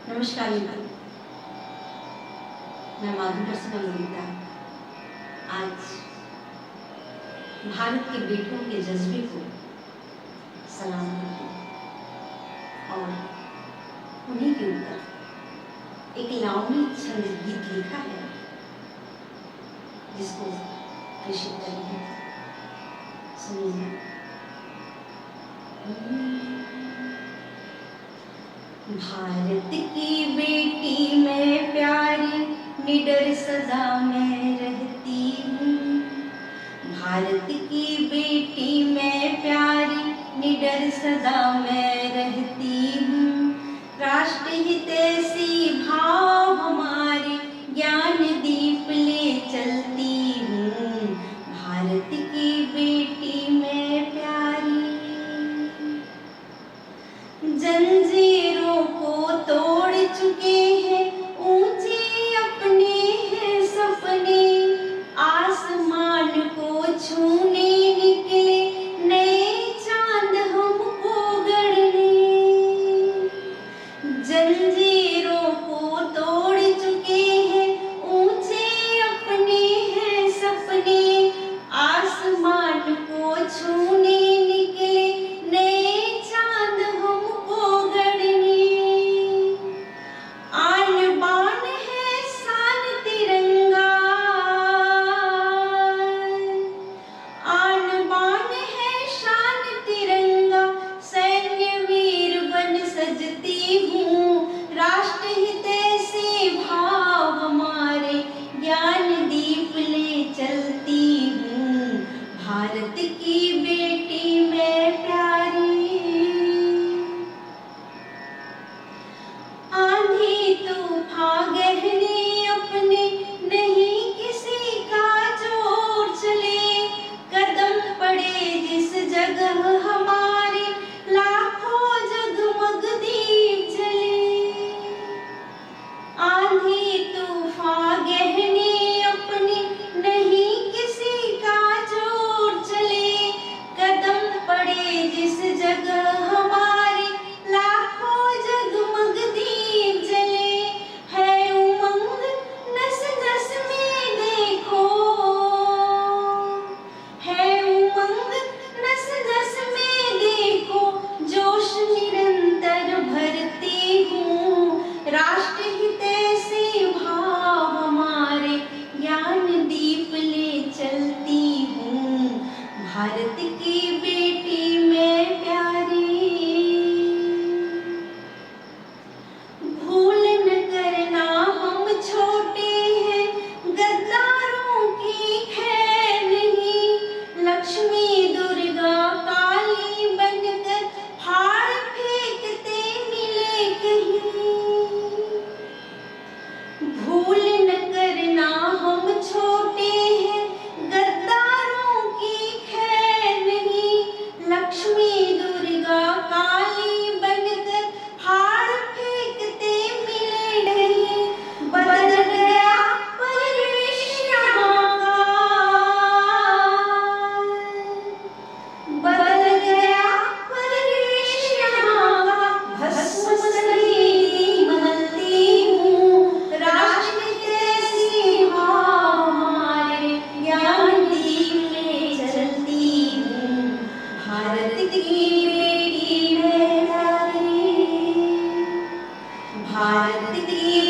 नमस्कार मित्रों, मैं माधुरी ललिता आज भारत के बेटों के जज्बे को सलाम करती हूँ और उन्हीं के ऊपर एक लावणी छंद गीत लिखा है जिसको प्रेषित करेंगे। सुनिए। भारत की बेटी मैं प्यारी, निडर सदा मैं रहती हूँ। भारत की बेटी मैं प्यारी, निडर सदा मैं रहती हूँ। राष्ट्र हितैषी भाव हमारे, ज्ञान दीप ले चलती हूँ। भारत की बेटी मैं प्यारी। जंजीरों को तोड़ चुके हैं, ऊंचे अपने हैं सपने। आसमान को छूने निकले, नए चांद हमको गढ़ने। जंजीरों को तोड़ चुके हैं, ऊंचे अपने हैं सपने। आसमान को छूने निकले, नए चांद हमको गढ़ने। आन बान है शान तिरंगा, आन बान है शान तिरंगा। सैन्य वीर बन सजती हूँ। राष्ट्र हितैषी भाव हमारे, ज्ञान दीप ले चलती हूँ। भारत की बेटी मैं प्यारी। आंधी तूफान गहने अपने, नहीं किसी का जोर चले। कदम पड़े जिस जगह हमारे, लाखों जगमग दीप जले। आंधी तूफान गहने अपने, नहीं किसी का जोर चले। कदम पड़े जिस जगह हमारे, लाखों जगमग दीप जले। है उमंग नस नस में देखो, है उमंग नस नस में देखो। जोश निरंतर भरती हूँ। राष्ट्र हितैषी भाव हमारे, ज्ञान दीप ले चलती हूँ। भारत की बेटी मैं प्यारी। भूल न करना हम छोटे हैं, गद्दारों की खैर नहीं। लक्ष्मी दुर्गा काली बनकर, फाड़ फेंकते मिले कहीं। भूल न करना हम छोटे हैं, गद्दारों की खैर नहीं। लक्ष्मी दुर्गा काली बनकर, फाड़ फेंकते मिले नहीं। बदल गया परिवेश यहाँ का, बदल गया परिवेश यहाँ का। भस्म सही मलती हूँ। राष्ट्र हितैषी भाव हमारे, ज्ञान दीप ले चलती हूँ। भारत की बेटी मैं प्यारी। भारत की